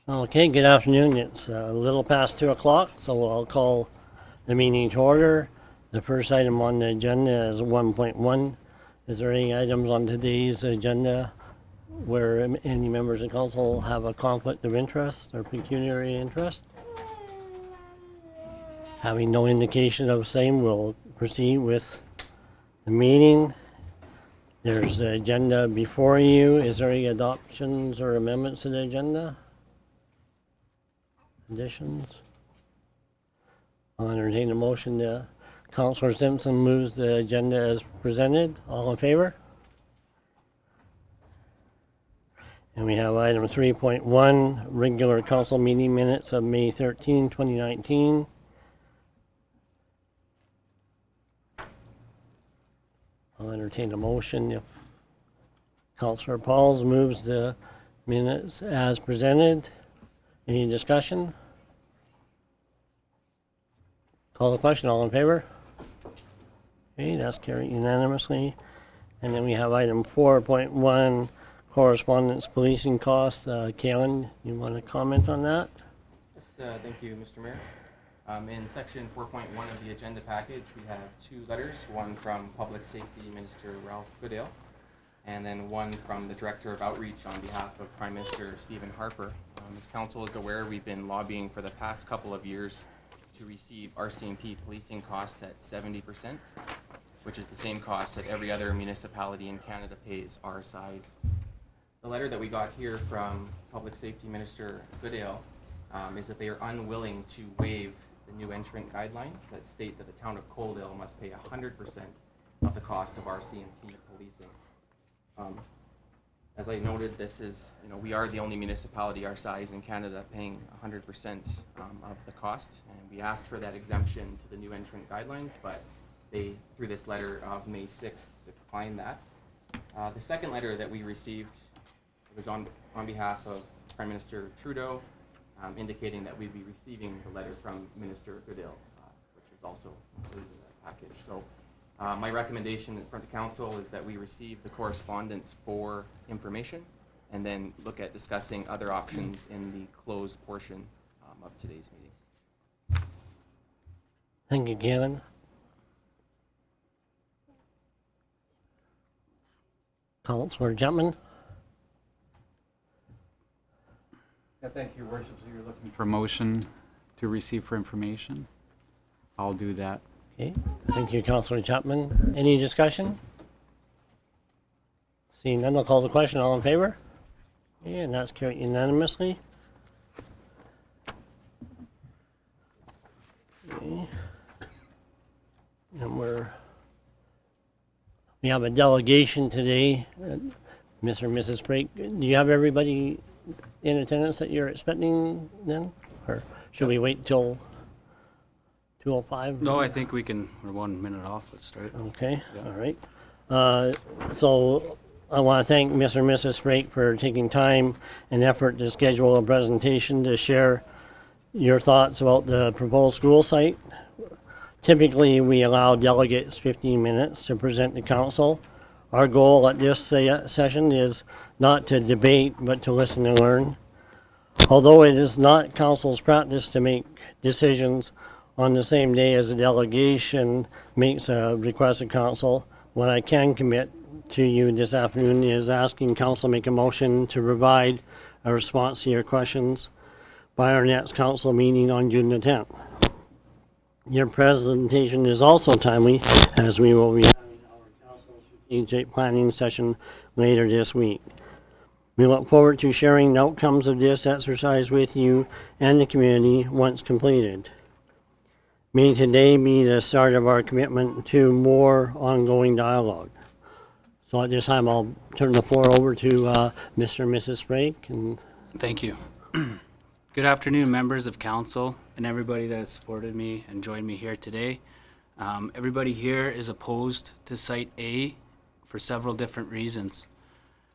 Okay, good afternoon. It's a little past 2 o'clock, so I'll call the meeting to order. The first item on the agenda is 1.1. Is there any items on today's agenda where any members of council have a conflict of interest or pecuniary interest? Having no indication of same, we'll proceed with the meeting. There's the agenda before you. Is there any adoptions or amendments to the agenda? Additions? I'll entertain a motion to Councillor Simpson moves the agenda as presented. All in favor? And we have item 3.1, regular council meeting minutes of May 13, 2019. I'll entertain a motion if Councillor Pauls moves the minutes as presented. Any discussion? Call the question. All in favor? Okay, that's carried unanimously. And then we have item 4.1, correspondence policing costs. Kalen, you want to comment on that? Yes, thank you, Mr. Mayor. In section 4.1 of the agenda package, we have two letters, one from Public Safety Minister Ralph Coaldale, and then one from the Director of Outreach on behalf of Prime Minister Stephen Harper. As Council is aware, we've been lobbying for the past couple of years to receive RCMP policing costs at 70%, which is the same cost that every other municipality in Canada pays our size. The letter that we got here from Public Safety Minister Coaldale is that they are unwilling to waive the new entrant guidelines that state that the town of Coaldale must pay 100% of the cost of RCMP policing. As I noted, this is, we are the only municipality our size in Canada paying 100% of the cost, and we asked for that exemption to the new entrant guidelines, but they, through this letter of May 6th, declined that. The second letter that we received was on behalf of Prime Minister Trudeau, indicating that we'd be receiving the letter from Minister Goodale, which is also included in the package. So my recommendation in front of council is that we receive the correspondence for information and then look at discussing other options in the closed portion of today's meeting. Thank you, Kalen. Councillor Jumpman. Yeah, thank you, Worship. So you're looking for a motion to receive for information? I'll do that. Okay, thank you, Councillor Chapman. Any discussion? Seeing none, I'll call the question. All in favor? Okay, and that's carried unanimously. Okay. And we have a delegation today. Mr. and Mrs. Brake, do you have everybody in attendance that you're expecting then? Or should we wait till 2:05? No, I think we can, we're 1 minute off. Let's start. Okay, Yeah. all right. So I want to thank Mr. and Mrs. Sprake for taking time and effort to schedule a presentation to share your thoughts about the proposed school site. Typically, we allow delegates 15 minutes to present to council. Our goal at this session is not to debate, but to listen and learn. Although it is not council's practice to make decisions on the same day as the delegation makes a request of council, what I can commit to you this afternoon is asking council make a motion to provide a response to your questions by our next council meeting on June the 10th. Your presentation is also timely, as we will be having our council strategic planning session later this week. We look forward to sharing the outcomes of this exercise with you and the community once completed. May today be the start of our commitment to more ongoing dialogue. So at this time, I'll turn the floor over to Mr. and Mrs. Sprake. Thank you. Good afternoon, members of council and everybody that has supported me and joined me here today. Everybody here is opposed to Site A for several different reasons.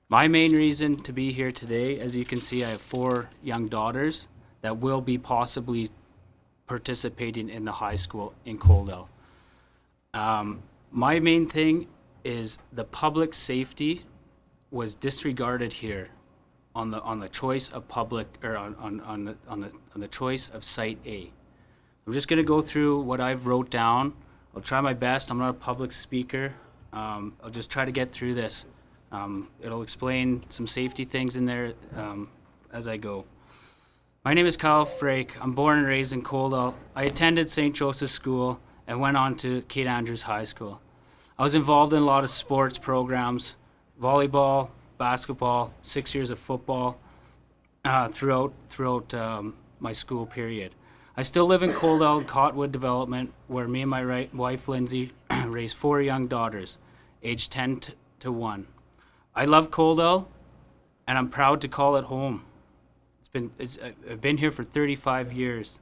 My main reason to be here today, as you can see, I have 4 young daughters that will be possibly participating in the high school in Coaldale. My main thing is the public safety was disregarded here on the choice of public, or on the choice of Site A. I'm just going to go through what I've wrote down. I'll try my best. I'm not a public speaker. I'll just try to get through this. It'll explain some safety things in there as I go. My name is Kyle Frake. I'm born and raised in Coaldale. I attended St. Joseph's School and went on to Kate Andrews High School. I was involved in a lot of sports programs, volleyball, basketball, 6 years of football throughout my school period. I still live in Coaldale, Cotwood Development, where me and my wife Lindsay raised 4 young daughters, aged 10 to 1. I love Coaldale, and I'm proud to call it home. I've been here for 35 years.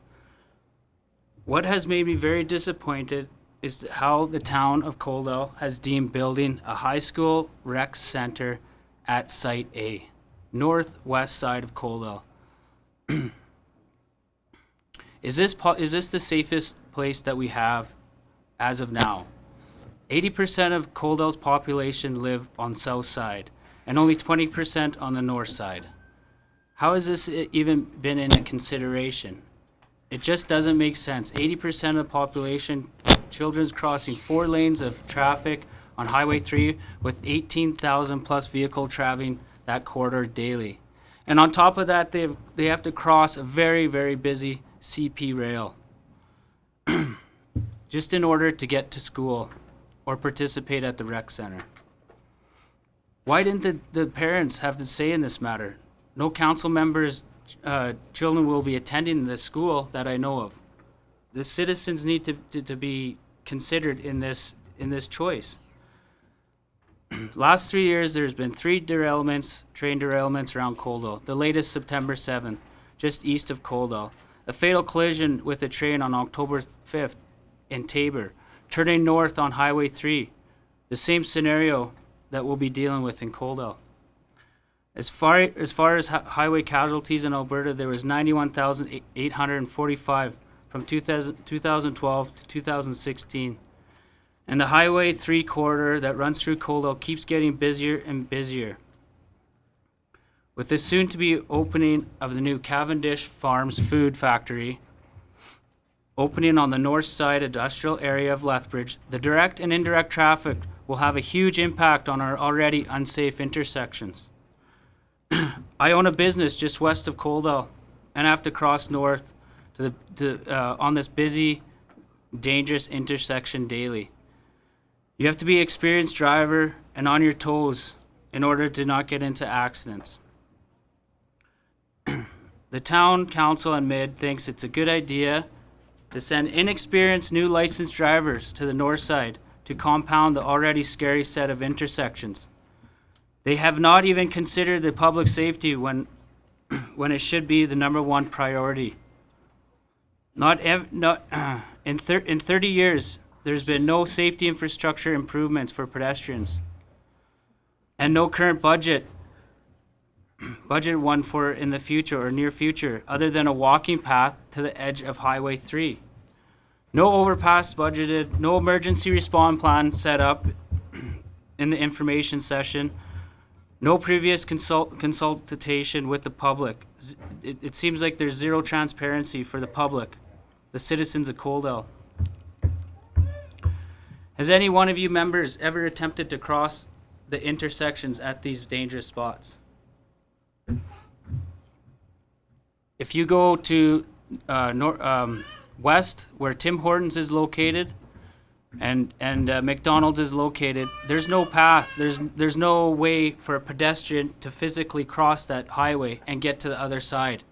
What has made me very disappointed is how the town of Coaldale has deemed building a high school rec center at Site A, northwest side of Coaldale. Is this the safest place that we have as of now? 80% of Coaldale's population live on south side, and only 20% on the north side. How has this even been in a consideration? It just doesn't make sense. 80% of the population, children's crossing 4 lanes of traffic on Highway 3 with 18,000 plus vehicle traveling that corridor daily. And on top of that, they have to cross a very, very busy CP rail just in order to get to school or participate at the rec center. Why didn't the parents have to say in this matter? No council members' children will be attending this school that I know of. The citizens need to be considered in this choice. Last 3 years, there's been 3 train derailments around Coaldale. The latest September 7th, just east of Coaldale. A fatal collision with a train on October 5th in Tabor, turning north on Highway 3. The same scenario that we'll be dealing with in Coaldale. As far as highway casualties in Alberta, there was 91,845 from 2012 to 2016. And the Highway 3 corridor that runs through Coaldale keeps getting busier and busier. With the soon-to-be opening of the new Cavendish Farms food factory, opening on the north side industrial area of Lethbridge, the direct and indirect traffic will have a huge impact on our already unsafe intersections. I own a business just west of Coaldale and have to cross north on this busy, dangerous intersection daily. You have to be an experienced driver and on your toes in order to not get into accidents. The town council and MID thinks it's a good idea to send inexperienced new licensed drivers to the north side to compound the already scary set of intersections. They have not even considered the public safety when it should be the number one priority. In 30 years, there's been no safety infrastructure improvements for pedestrians, and no current budget one for in the future or near future, other than a walking path to the edge of Highway 3. No overpass budgeted, no emergency response plan set up in the information session, no previous consultation with the public. It seems like there's zero transparency for the public, the citizens of Coaldale. Has any one of you members ever attempted to cross the intersections at these dangerous spots? If you go to west, where Tim Hortons is located, and McDonald's is located, there's no path. There's no way for a pedestrian to physically cross that highway and get to the other side.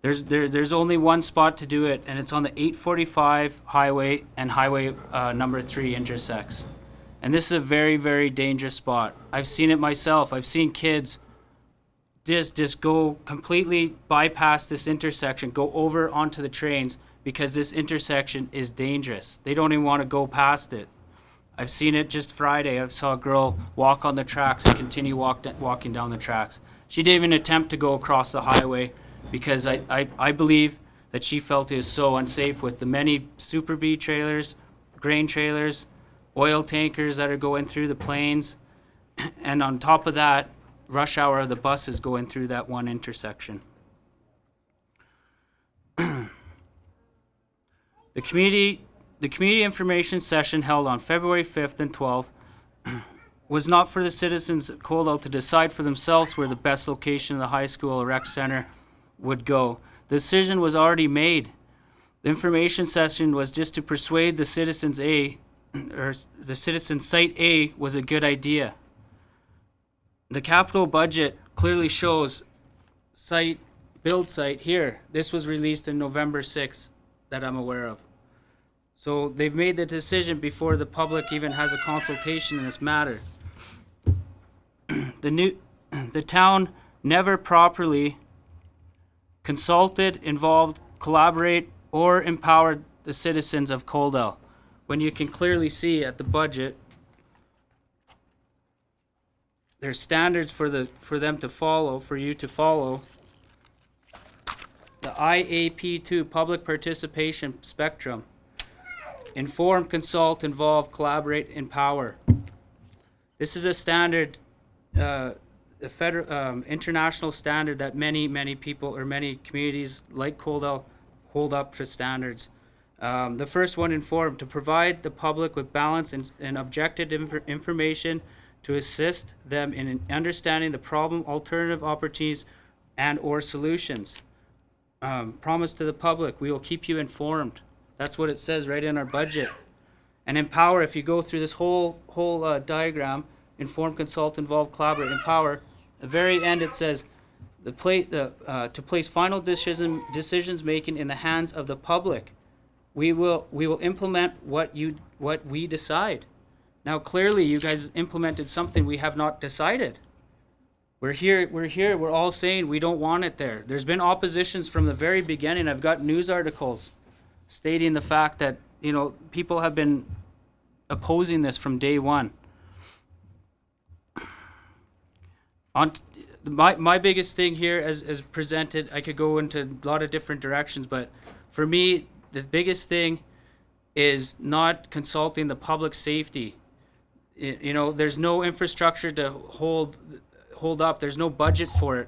There's only one spot to do it, and it's on the 845 highway and highway number 3 intersects. And this is a very, very dangerous spot. I've seen it myself. I've seen kids just go completely bypass this intersection, go over onto the trains, because this intersection is dangerous. They don't even want to go past it. I've seen it just Friday. I saw a girl walk on the tracks and continue walking down the tracks. She didn't even attempt to go across the highway because I believe that she felt it was so unsafe with the many Super B trailers, grain trailers, oil tankers that are going through the plains. And on top of that, rush hour of the buses going through that one intersection. The community information session held on February 5th and 12th was not for the citizens of Coaldale to decide for themselves where the best location of the high school or rec center would go. The decision was already made. The information session was just to persuade the citizens site A was a good idea. The capital budget clearly shows build site here. This was released in November 6th that I'm aware of. So they've made the decision before the public even has a consultation in this matter. The town never properly consulted, involved, collaborate, or empowered the citizens of Coaldale. When you can clearly see at the budget, there's standards for them to follow, for you to follow. The IAP2 public participation spectrum. Inform, consult, involve, collaborate, empower. This is a standard, a federal, international standard that many people or many communities like Coaldale hold up to standards. The first one, inform, to provide the public with balanced and objective information to assist them in understanding the problem, alternative opportunities, and or solutions. Promise to the public, we will keep you informed. That's what it says right in our budget. And empower, if you go through this whole diagram, inform, consult, involve, collaborate, empower, at the very end it says, to place final decisions making in the hands of the public. We will implement what we decide. Now clearly you guys implemented something we have not decided. We're here, we're all saying we don't want it there. There's been oppositions from the very beginning. I've got news articles stating the fact that, people have been opposing this from day one. My biggest thing here as presented, I could go into a lot of different directions, but for me, the biggest thing is not consulting the public safety. There's no infrastructure to hold up. There's no budget for it.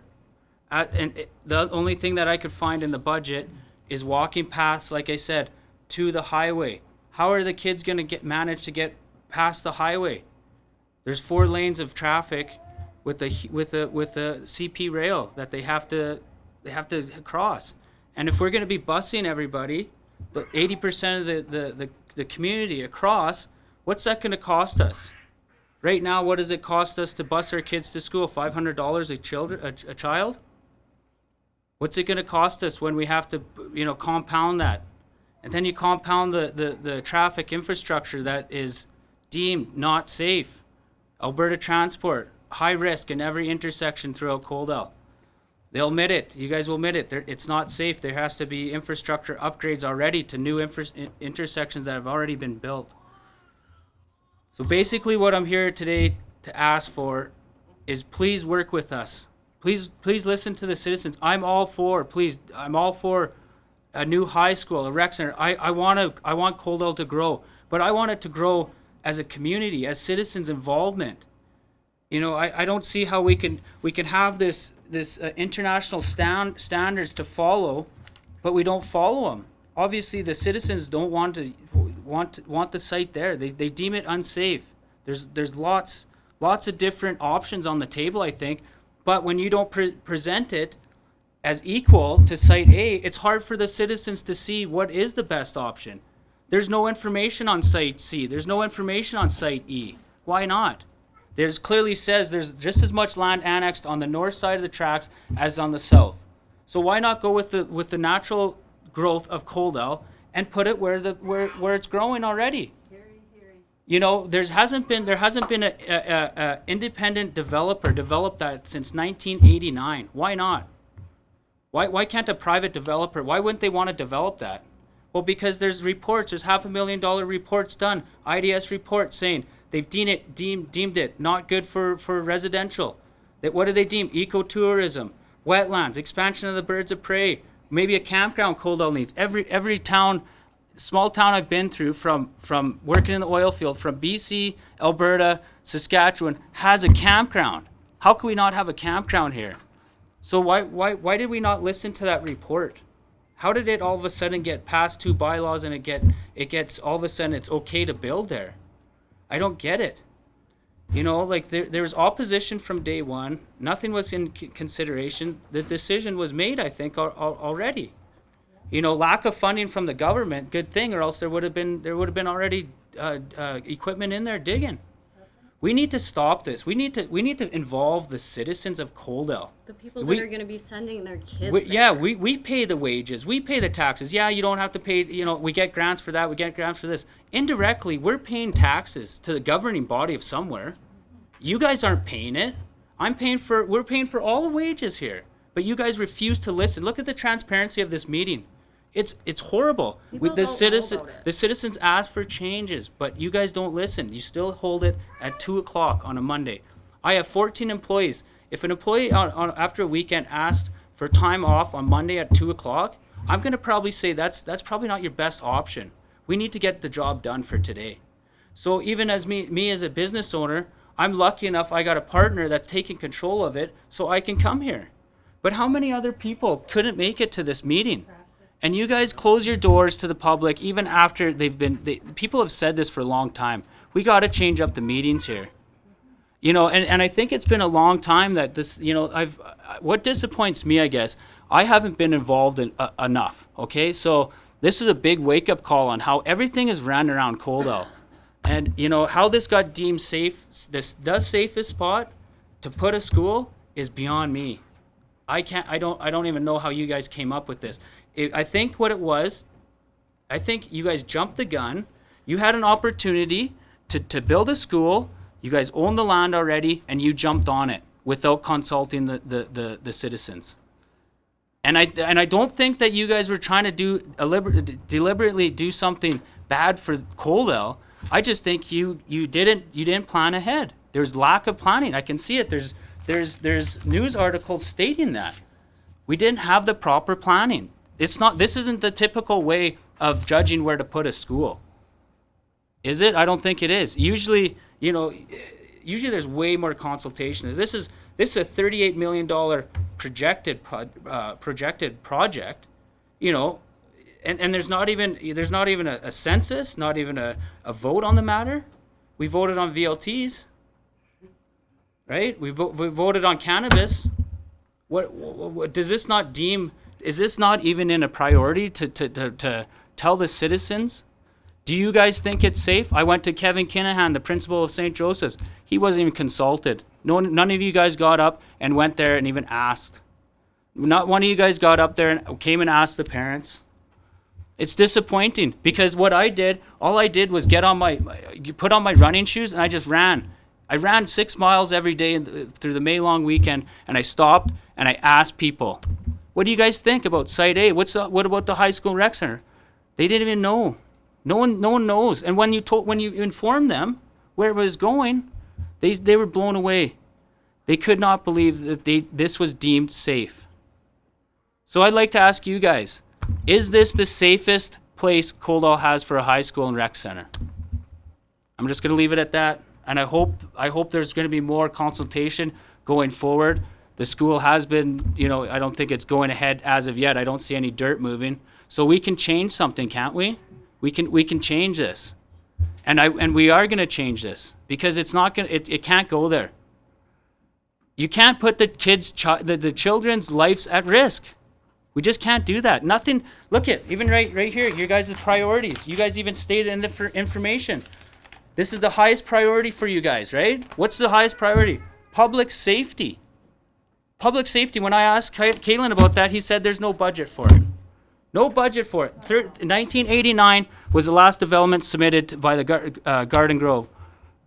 The only thing that I could find in the budget is walking paths, like I said, to the highway. How are the kids going to manage to get past the highway? There's 4 lanes of traffic with the CP rail that they have to cross. And if we're going to be busing everybody, the 80% of the community across, what's that going to cost us? Right now, what does it cost us to bus our kids to school? $500 a child? What's it going to cost us when we have to, compound that? And then you compound the traffic infrastructure that is deemed not safe. Alberta Transport, high risk in every intersection throughout Coaldale. They'll admit it. You guys will admit it. It's not safe. There has to be infrastructure upgrades already to new intersections that have already been built. So basically what I'm here today to ask for is please work with us. Please listen to the citizens. I'm all for a new high school, a rec center. I want Coaldale to grow, but I want it to grow as a community, as citizens' involvement. I don't see how we can have this international standards to follow, but we don't follow them. Obviously, the citizens don't want the site there. They deem it unsafe. There's lots of different options on the table, I think, but when you don't present it as equal to Site A, it's hard for the citizens to see what is the best option. There's no information on Site C. There's no information on Site E. Why not? There's clearly says there's just as much land annexed on the north side of the tracks as on the south. So why not go with the natural growth of Coaldale and put it where it's growing already? There hasn't been a independent developer develop that since 1989. Why not? Why can't a private developer? Why wouldn't they want to develop that? Well, because there's $500,000 reports done, IDS reports saying they've deemed it not good for residential. What do they deem? Ecotourism, wetlands, expansion of the birds of prey, maybe a campground Coaldale needs. Every town, small town I've been through from working in the oil field, from BC, Alberta, Saskatchewan, has a campground. How can we not have a campground here? So why did we not listen to that report? How did it all of a sudden get past 2 bylaws and it gets all of a sudden it's okay to build there? I don't get it. You know, like there was opposition from day one. Nothing was in consideration. The decision was made, I think, already. You know, lack of funding from the government, good thing, or else there would have been already equipment in there digging. We need to stop this. We need to involve the citizens of Coaldale. The people that are going to be sending their kids Yeah, there. we pay the wages. We pay the taxes. Yeah, you don't have to pay, you know, we get grants for that. We get grants for this. Indirectly, we're paying taxes to the governing body of somewhere. You guys aren't paying it. We're paying for all the wages here. But you guys refuse to listen. Look at the transparency of this meeting. It's horrible. People don't know about it. The citizens ask for changes, but you guys don't listen. You still hold it at 2 o'clock on a Monday. I have 14 employees. If an employee after a weekend asked for time off on Monday at 2 o'clock, I'm going to probably say that's probably not your best option. We need to get the job done for today. So even as me as a business owner, I'm lucky enough I got a partner that's taking control of it so I can come here. But how many other people couldn't make it to this meeting? And you guys close your doors to the public even after people have said this for a long time. We got to change up the meetings here. You know, and I think it's been a long time that this, you know, what disappoints me, I guess, I haven't been involved in enough, okay? So this is a big wake-up call on how everything is ran around Coaldale. And, you know, how this got deemed safe, the safest spot to put a school is beyond me. I don't even know how you guys came up with this. I think what it was, I think you guys jumped the gun. You had an opportunity to build a school. You guys own the land already, and you jumped on it without consulting the citizens. And I don't think that you guys were trying to deliberately do something bad for Coaldale. I just think you didn't plan ahead. There's lack of planning. I can see it. There's news articles stating that we didn't have the proper planning. This isn't the typical way of judging where to put a school. Is it? I don't think it is. Usually, you know, there's way more consultation. This is a $38 million projected project, you know, and there's not even a census, not even a vote on the matter. We voted on VLTs, right? We voted on cannabis. What does this not deem? Is this not even in a priority to tell the citizens? Do you guys think it's safe? I went to Kevin Kinahan, the principal of St. Joseph's. He wasn't even consulted. None of you guys got up and went there and even asked. Not one of you guys got up there and came and asked the parents. It's disappointing because what all I did was put on my running shoes and I just ran. I ran 6 miles every day through the May long weekend, and I stopped and I asked people, what do you guys think about Site A? What about the high school rec center? They didn't even know. No one knows. And when you informed them where it was going, they were blown away. They could not believe that this was deemed safe. So I'd like to ask you guys, is this the safest place Coaldale has for a high school and rec center? I'm just going to leave it at that. And I hope there's going to be more consultation going forward. The school has been, you know, I don't think it's going ahead as of yet. I don't see any dirt moving. So we can change something, can't we? We can change this. And we are going to change this because it's not going it can't go there. You can't put the children's lives at risk. We just can't do that. Nothing. Look at even right here, your guys' priorities. You guys even stated in the information. This is the highest priority for you guys, right? What's the highest priority? Public safety. Public safety. When I asked Kalen about that, he said there's no budget for it. No budget for it. 1989 was the last development submitted by the Garden Grove.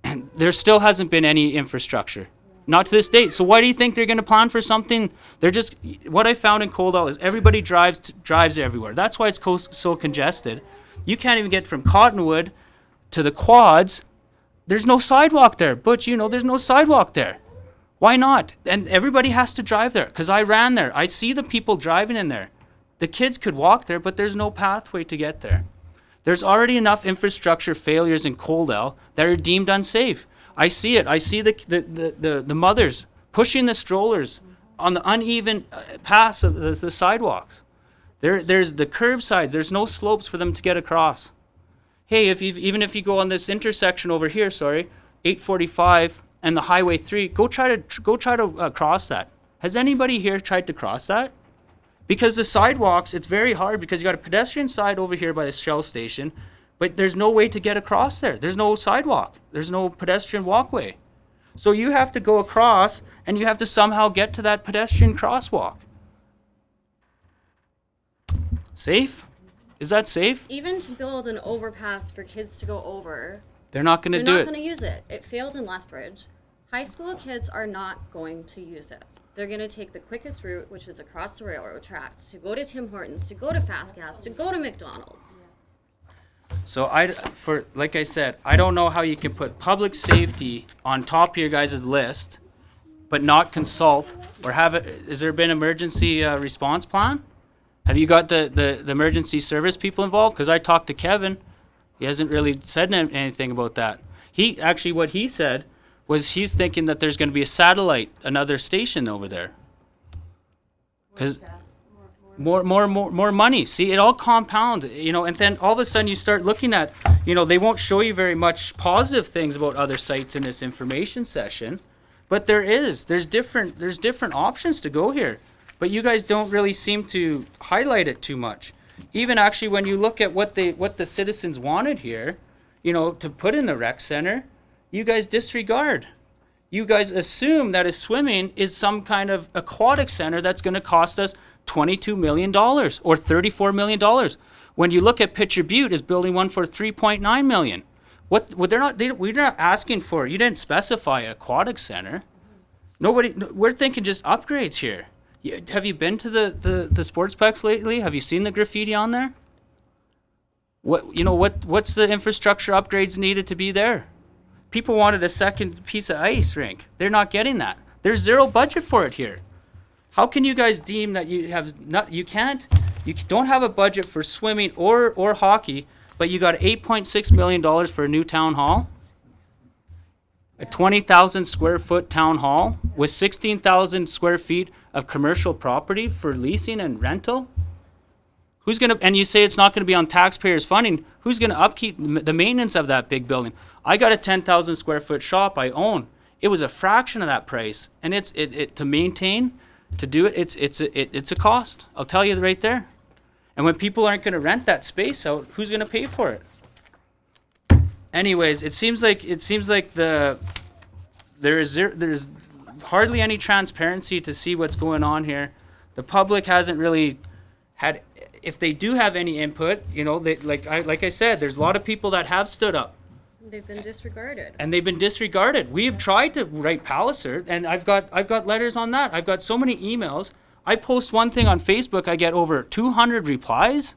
And there still hasn't been any infrastructure. Not to this date. So why do you think they're going to plan for something? What I found in Coaldale is everybody drives everywhere. That's why it's so congested. You can't even get from Cottonwood to the quads. There's no sidewalk there. But you know, there's no sidewalk there. Why not? And everybody has to drive there because I ran there. I see the people driving in there. The kids could walk there, but there's no pathway to get there. There's already enough infrastructure failures in Coaldale that are deemed unsafe. I see it. I see the mothers pushing the strollers on the uneven paths of the sidewalks. There's the curbsides. There's no slopes for them to get across. Hey, even if you go on this intersection over here, 845 and the Highway 3, go try to cross that. Has anybody here tried to cross that? Because the sidewalks, it's very hard because you got a pedestrian side over here by the Shell station, but there's no way to get across there. There's no sidewalk. There's no pedestrian walkway. So you have to go across and you have to somehow get to that pedestrian crosswalk. Safe? Is that safe? Even to build an overpass for kids to go over, They're not going to they're do not it. going to use it. It failed in Lethbridge. High school kids are not going to use it. They're going to take the quickest route, which is across the railroad tracks, to go to Tim Hortons, to go to Fast Gas, to go to McDonald's. So like I said, I don't know how you can put public safety on top of your guys' list, but not consult or have it. Has there been emergency response plan? Have you got the emergency service people involved? Because I talked to Kevin. He hasn't really said anything about that. What he said was he's thinking that there's going to be a satellite, another station over there. Because more money. See, it all compounds, and then all of a sudden you start looking at, they won't show you very much positive things about other sites in this information session, but there's different options to go here. But you guys don't really seem to highlight it too much. Even actually when you look at what the citizens wanted here, to put in the rec center, you guys disregard. You guys assume that a swimming is some kind of aquatic center that's going to cost us $22 million or $34 million. When you look at Pitcher Butte is building one for $3.9 million. We're not asking for, you didn't specify an aquatic center. We're thinking just upgrades here. Have you been to the Sportsplex lately? Have you seen the graffiti on there? What's the infrastructure upgrades needed to be there? People wanted a second piece of ice rink. They're not getting that. There's zero budget for it here. How can you guys deem that you don't have a budget for swimming or hockey, but you got $8.6 million for a new town hall? A 20,000 square foot town hall with 16,000 square feet of commercial property for leasing and rental? And you say it's not going to be on taxpayers' funding. Who's going to upkeep the maintenance of that big building? I got a 10,000 square foot shop I own. It was a fraction of that price, and to maintain, to do it, it's a cost. I'll tell you right there. And when people aren't going to rent that space out, who's going to pay for it? Anyways, it seems like there's hardly any transparency to see what's going on here. The public hasn't really had. If they do have any input, like I said, there's a lot of people that have stood up. They've been disregarded. And they've been disregarded. We've tried to write Palliser, and I've got letters on that. I've got so many emails. I post one thing on Facebook, I get over 200 replies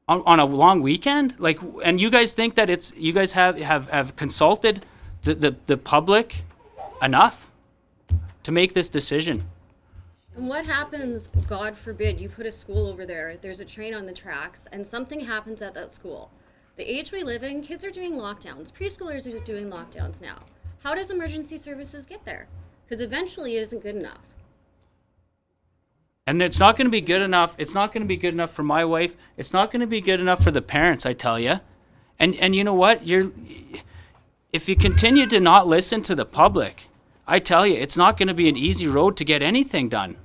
on a long weekend. And you guys think that you guys have consulted the public enough to make this decision? And what happens, God forbid, you put a school over there's a train on the tracks, and something happens at that school. The age we live in, kids are doing lockdowns. Preschoolers are doing lockdowns now. How does emergency services get there? Because eventually it isn't good enough. And it's not going to be good enough. It's not going to be good enough for my wife. It's not going to be good enough for the parents, I tell you. And you know what? If you continue to not listen to the public, I tell you, it's not going to be an easy road to get anything done.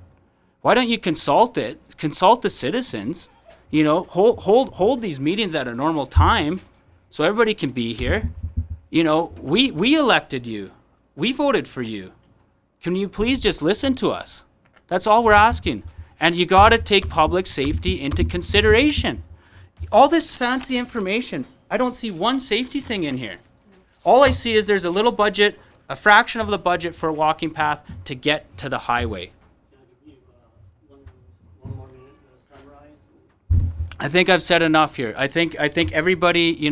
Why don't you consult the citizens, hold these meetings at a normal time so everybody can be here. We elected you. We voted for you. Can you please just listen to us? That's all we're asking. And you got to take public safety into consideration. All this fancy information, I don't see one safety thing in here. All I see is there's a little budget, a fraction of the budget for a walking path to get to the highway. One more minute to summarize. I think I've said enough here. I think everybody,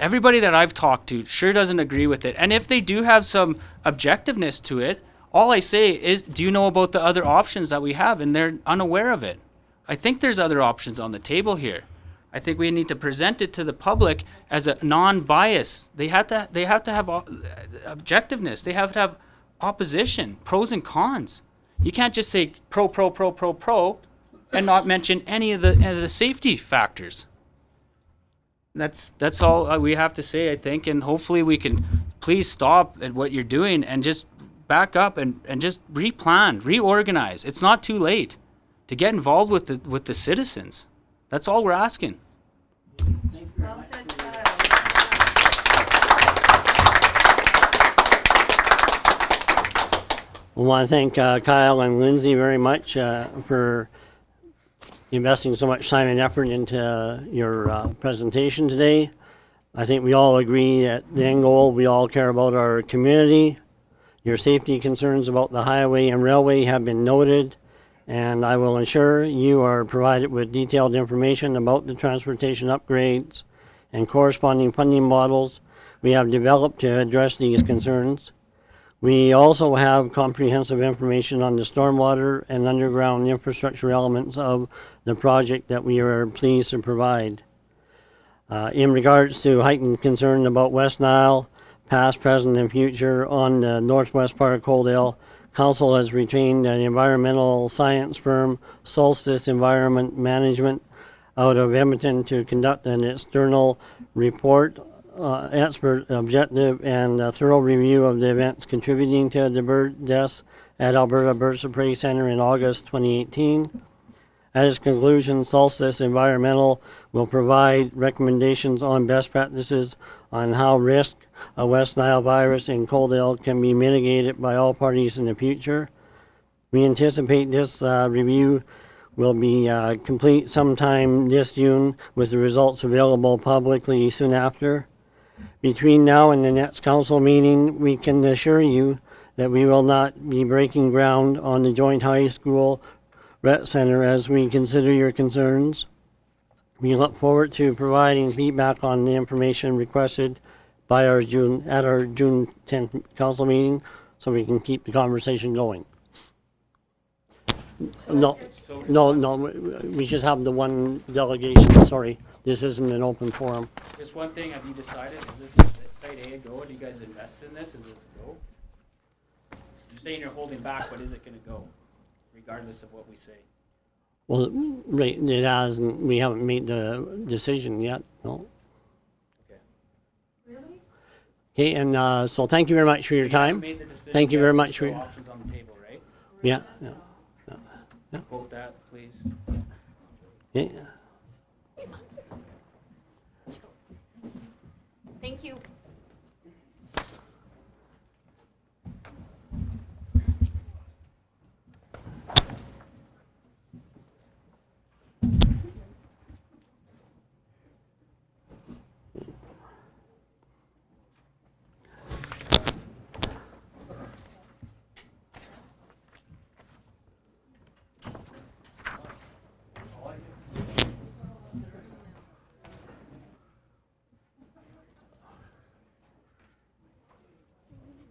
everybody that I've talked to sure doesn't agree with it. And if they do have some objectiveness to it, all I say is, do you know about the other options that we have? And they're unaware of it. I think there's other options on the table here. I think we need to present it to the public as a non-bias. They have to have objectiveness. They have to have opposition, pros and cons. You can't just say pro, pro, pro, pro, pro, and not mention any of the safety factors. That's all we have to say, I think, and hopefully we can please stop at what you're doing and just back up and just replan, reorganize. It's not too late to get involved with the citizens. That's all we're asking. Well said, Kyle. I want to thank Kyle and Lindsay very much for investing so much time and effort into your presentation today. I think we all agree at the end goal, we all care about our community. Your safety concerns about the highway and railway have been noted, and I will ensure you are provided with detailed information about the transportation upgrades and corresponding funding models we have developed to address these concerns. We also have comprehensive information on the stormwater and underground infrastructure elements of the project that we are pleased to provide. In regards to heightened concern about West Nile, past, present, and future on the northwest part of Coaldale, Council has retained an environmental science firm, Solstice Environment Management, out of Edmonton to conduct an external report, expert, objective, and a thorough review of the events contributing to the bird deaths at Alberta Bird Spray Center in August 2018. At its conclusion, Solstice Environmental will provide recommendations on best practices on how risk of West Nile virus in Coaldale can be mitigated by all parties in the future. We anticipate this review will be complete sometime this June, with the results available publicly soon after. Between now and the next council meeting, we can assure you that we will not be breaking ground on the joint high school rec center as we consider your concerns. We look forward to providing feedback on the information requested by our June 10th council meeting, so we can keep the conversation going. No, we just have the one delegation, sorry. This isn't an open forum. Just one thing, have you decided, is this site A a go? Do you guys invest in this? Is this a go? You're saying you're holding back, but is it gonna go, regardless of what we say? Well, right, it hasn't, we haven't made the decision yet, no. Okay. Okay, and so thank you very much for your So you haven't time. made the decision Thank you yet, very there's much for still your, options on the table, right? yeah, Vote that, please. yeah. Thank you.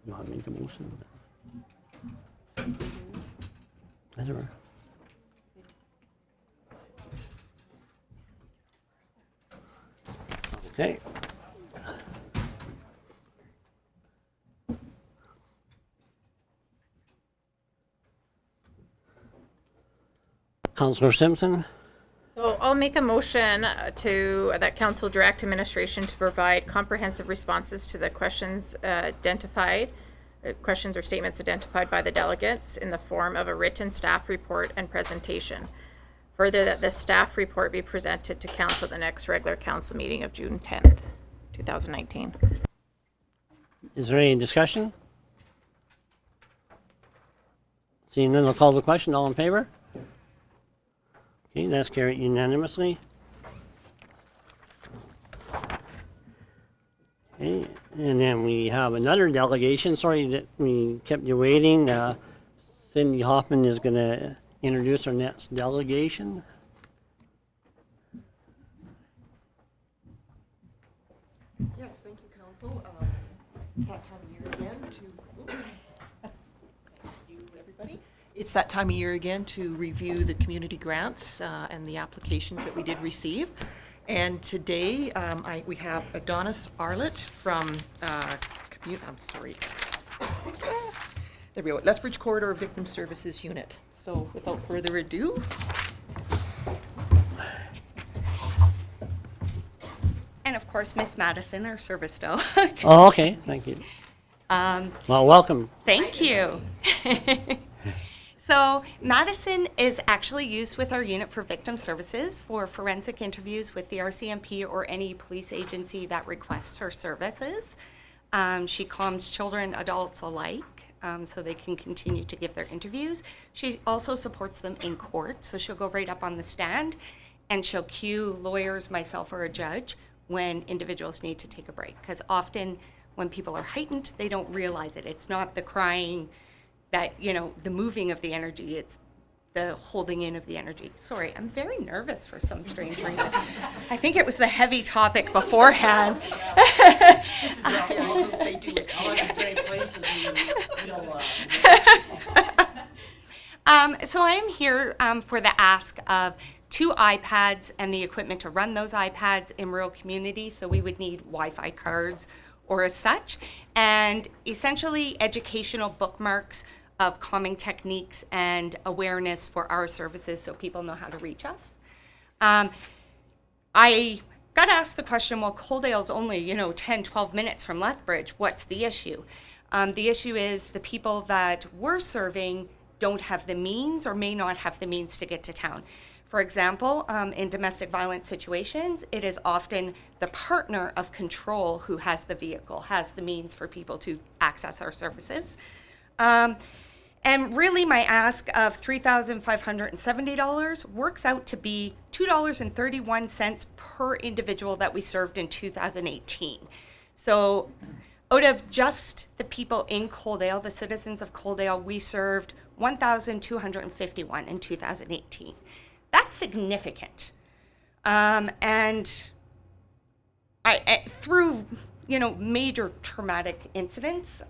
You want to make a motion? Whatever. Okay. Councillor Simpson? So I'll make a motion that council direct administration to provide comprehensive responses to the questions identified, questions or statements identified by the delegates in the form of a written staff report and presentation. Further, that the staff report be presented to council at the next regular council meeting of June 10th, 2019. Is there any discussion? Seeing none, I'll call the question. All in favor? Okay, that's carried unanimously. Okay, and then we have another delegation. Sorry that we kept you waiting. Cindy Hoffman is going to introduce our next delegation. Yes, thank you, Council. It's that time of year again to, thank you, everybody. It's that time of year again to review the community grants and the applications that we did receive. And today, we have Adonis Arlett from, There we go, Lethbridge Corridor Victim Services Unit. So without further ado. And of course, Miss Madison, our service dog. Oh, okay, thank you. Well, welcome. Thank you. So Madison is actually used with our unit for victim services for forensic interviews with the RCMP or any police agency that requests her services. She calms children, adults alike, so they can continue to give their interviews. She also supports them in court, so she'll go right up on the stand and she'll cue lawyers, myself, or a judge when individuals need to take a break. Because often when people are heightened, they don't realize it. It's not the crying that, you know, the moving of the energy, it's the holding in of the energy. Sorry, I'm very nervous for some strange reason. I think it was the heavy topic beforehand. This is a scary group, they do it. So I am here for the ask of 2 iPads and the equipment to run those iPads in rural communities. So we would need Wi-Fi cards or as such, and essentially educational bookmarks of calming techniques and awareness for our services so people know how to reach us. I got asked the question, well, Coaldale's only, 10, 12 minutes from Lethbridge. What's the issue? The issue is the people that we're serving don't have the means or may not have the means to get to town. For example, in domestic violence situations, it is often the partner of control who has the vehicle, has the means for people to access our services. And really my ask of $3,570 works out to be $2.31 per individual that we served in 2018. So out of just the people in Coaldale, the citizens of Coaldale, we served 1,251 in 2018. That's significant. And through, major traumatic incidents,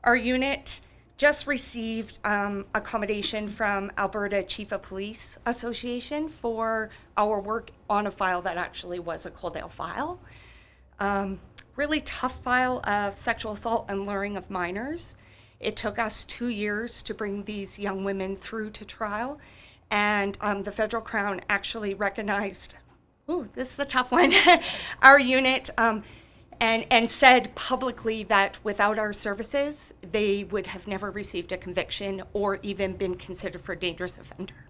our unit just received accommodation from Alberta Chief of Police Association for our work on a file that actually was a Coaldale file. Really tough file of sexual assault and luring of minors. It took us 2 years to bring these young women through to trial. And the federal crown actually recognized, this is a tough one, our unit, and said publicly that without our services, they would have never received a conviction or even been considered for a dangerous offender.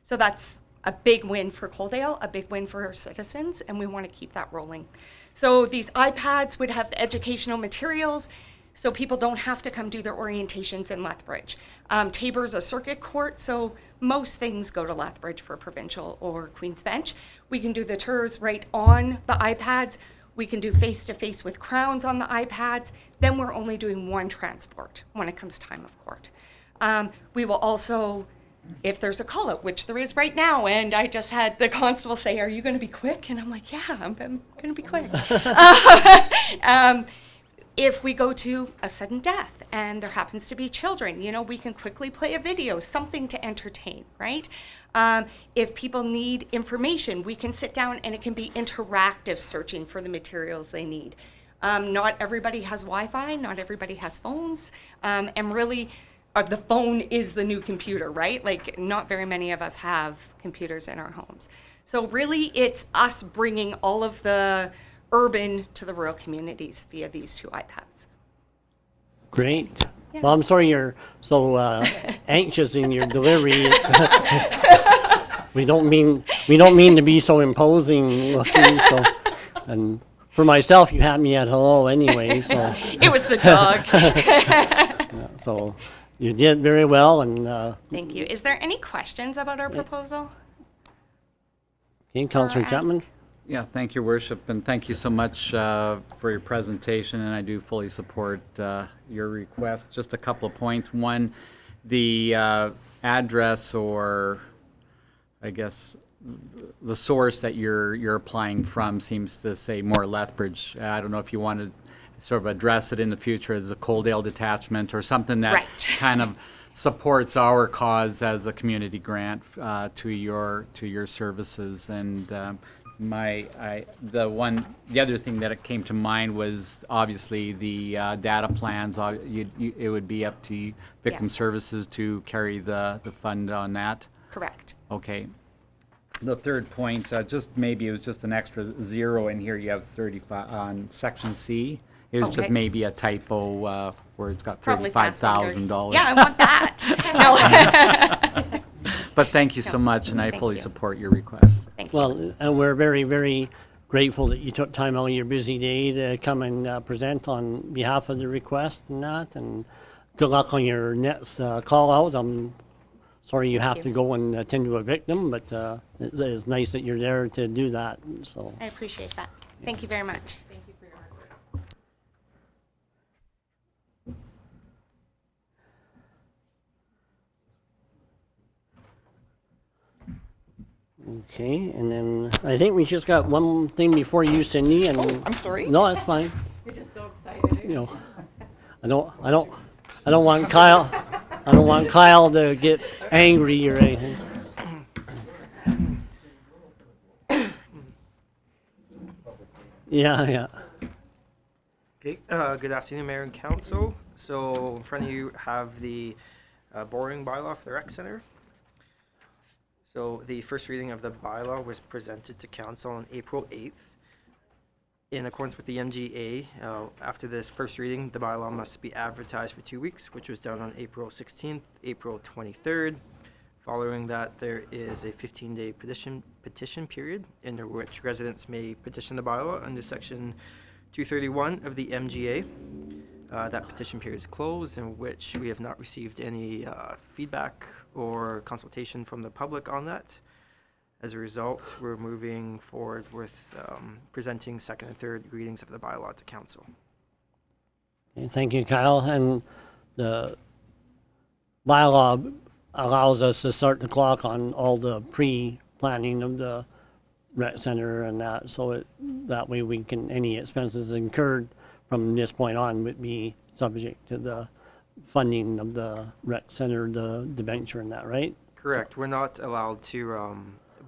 So that's a big win for Coaldale, a big win for our citizens, and we want to keep that rolling. So these iPads would have the educational materials, so people don't have to come do their orientations in Lethbridge. Tabor's a circuit court, so most things go to Lethbridge for provincial or Queen's Bench. We can do the tours right on the iPads. We can do face-to-face with crowns on the iPads. Then we're only doing one transport when it comes time of court. We will also, if there's a call-out, which there is right now, and I just had the constable say, are you going to be quick? And I'm like, yeah, I'm going to be quick. If we go to a sudden death and there happens to be children, we can quickly play a video, something to entertain, right? If people need information, we can sit down and it can be interactive searching for the materials they need. Not everybody has Wi-Fi, not everybody has phones, and really the phone is the new computer, right? Like not very many of us have computers in our homes. So really it's us bringing all of the urban to the rural communities via these 2 iPads. Great. Yeah. Well, I'm sorry you're so anxious in your delivery. We don't mean to be so imposing looking. So, and for myself, you had me at hello anyway. So It was the dog. so you did very well. And Thank you. Is there any questions about our proposal? okay, Councillor ask? Chapman. Yeah, thank you, Worship, and thank you so much for your presentation, and I do fully support your request. Just a couple of points. One, the address, or I guess the source that you're applying from seems to say more Lethbridge. I don't know if you want to sort of address it in the future as a Coaldale detachment or something that Right. kind of supports our cause as a community grant to your services. And the other thing that it came to mind was obviously the data plans. It would be up to Victim Yes. Services to carry the fund on that. Correct. Okay. The third point, just maybe it was just an extra zero in here. You have 35 on section C. It was just Okay. maybe a typo where it's got Probably fast fingers. $35,000. Yeah, I want that. No. But thank you so much, and I Thank fully you. support your request. Thank you. Well, and we're very, very grateful that you took time out of your busy day to come and present on behalf of the request and that. And good luck on your next call out. I'm sorry you have you. to go and attend to a victim, but it's nice that you're there to do that. So. I appreciate that. Thank you very much. Thank you for your hard work. Okay, and then I think we just got one thing before you, Cindy, and I'm sorry. no, that's fine. You're just so excited. You know, I don't want Kyle to get angry or anything. Yeah. Okay, good afternoon, Mayor and Council. So in front of you have the borrowing bylaw for the rec center. So the first reading of the bylaw was presented to council on April 8th. In accordance with the MGA, after this first reading, the bylaw must be advertised for 2 weeks, which was done on April 16th, April 23rd. Following that, there is a 15-day petition period in which residents may petition the bylaw under section 231 of the MGA. That petition period is closed, in which we have not received any feedback or consultation from the public on that. As a result, we're moving forward with presenting second and third readings of the bylaw to council. Okay, thank you, Kyle. And the bylaw allows us to start the clock on all the pre-planning of the rec center and that, so that way we can, any expenses incurred from this point on would be subject to the funding of the rec center, the debenture and that, right? Correct. We're not allowed to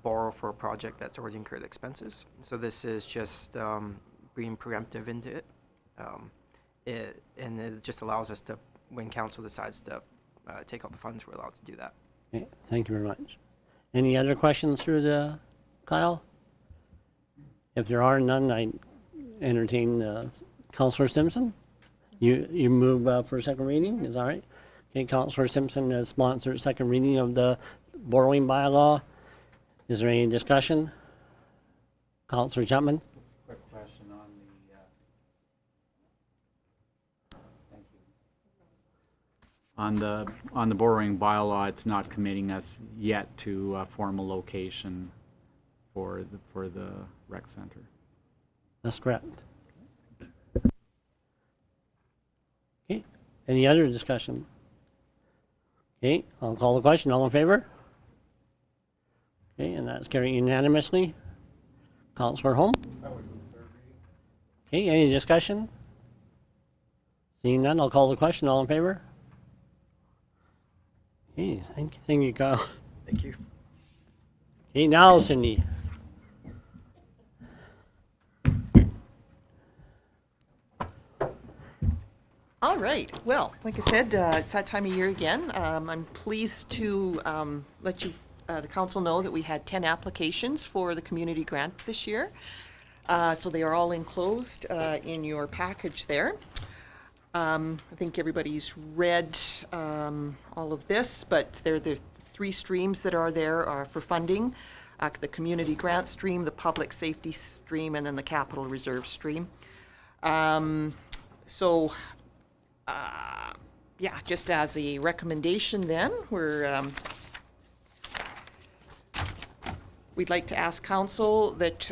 borrow for a project that's already incurred expenses. So this is just being preemptive into it. And it just allows us to, when council decides to take out the funds, we're allowed to do that. Okay, thank you very much. Any other questions through the Kyle? If there are none, I entertain Councillor Simpson. You move for second reading, is that right? Okay, Councillor Simpson has sponsored second reading of the borrowing bylaw. Is there any discussion? Councillor Chapman? Quick question on the, thank you. On the borrowing bylaw, it's not committing us yet to a formal location for the rec center. That's correct. Okay, any other discussion? Okay, I'll call the question. All in favor? Okay, and that's carried unanimously. Councillor Holm? Okay, any discussion? Seeing none, I'll call the question. All in favor? Okay, thank you, Kyle. Thank you. Okay, now Cindy. All right. Well, like I said, it's that time of year again. I'm pleased to let you, the council, know that we had 10 applications for the community grant this year. So they are all enclosed in your package there. I think everybody's read all of this, but they're the three streams that are there for funding. The community grant stream, the public safety stream, and then the capital reserve stream. Yeah, just as a recommendation then, we'd like to ask council that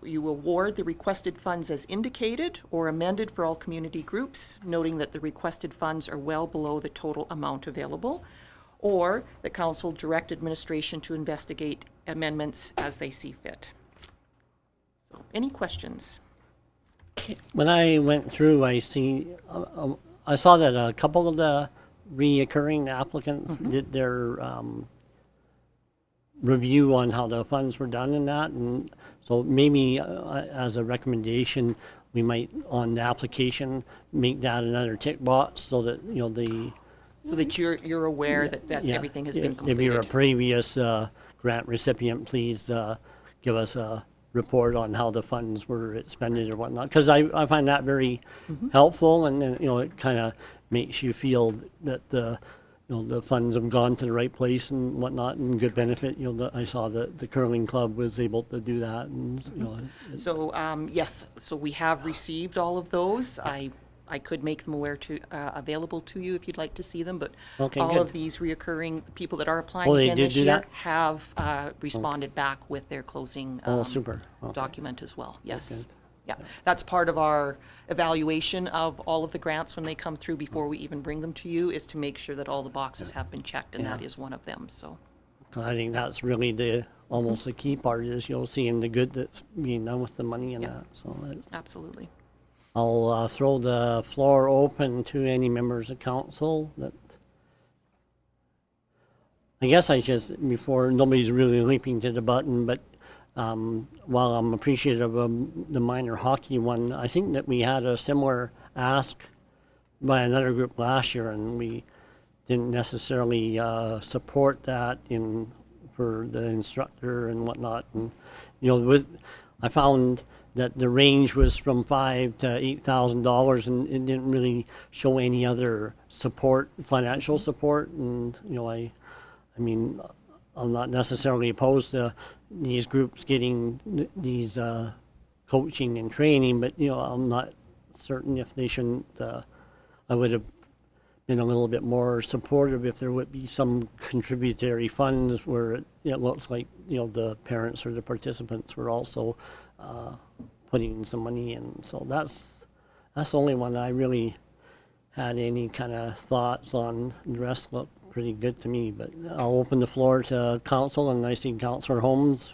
you award the requested funds as indicated or amended for all community groups, noting that the requested funds are well below the total amount available, or the council direct administration to investigate amendments as they see fit. So, any questions? When I went through, I saw that a couple of the reoccurring applicants did their review on how the funds were done and that, and So maybe as a recommendation, we might, on the application, make that another tick box so that, you know, So that you're aware that yeah, everything has been if you're a completed. previous grant recipient, please give us a report on how the funds were expended or whatnot. Because I find that very helpful, and then, you know, it kind of makes you feel that the funds have gone to the right place and whatnot, and good benefit. You know, I saw that the curling club was able to do that, and you know. So, yes, so we have received all of those. I could make them available to you if you'd like to see them, but Okay, all good. of these reoccurring people that are applying Oh, they again did this do year that? have responded back with their closing Oh, super. Okay. document as well. Yes. good. Yeah, that's part of our evaluation of all of the grants when they come through before we even bring them to you, is to make sure that all the boxes have been checked, and that Yeah. is one of them, so. I think that's really almost the key part is, you know, seeing the good that's being done with the money and Yep. that. So Absolutely. I'll throw the floor open to any members of council that. I guess I just, before, nobody's really leaping to the button, but while I'm appreciative of the minor hockey one, I think that we had a similar ask by another group last year, and we didn't necessarily support that for the instructor and whatnot. And you know, I found that the range was from $5,000 to $8,000, and it didn't really show any other support, financial support. And you know, I mean, I'm not necessarily opposed to these groups getting these coaching and training, but you know, I'm not certain if they shouldn't. I would have been a little bit more supportive if there would be some contributory funds where it looks like, you know, the parents or the participants were also putting some money in. So that's the only one I really had any kind of thoughts on. The rest look pretty good to me, but I'll open the floor to council, and I see Councillor Holmes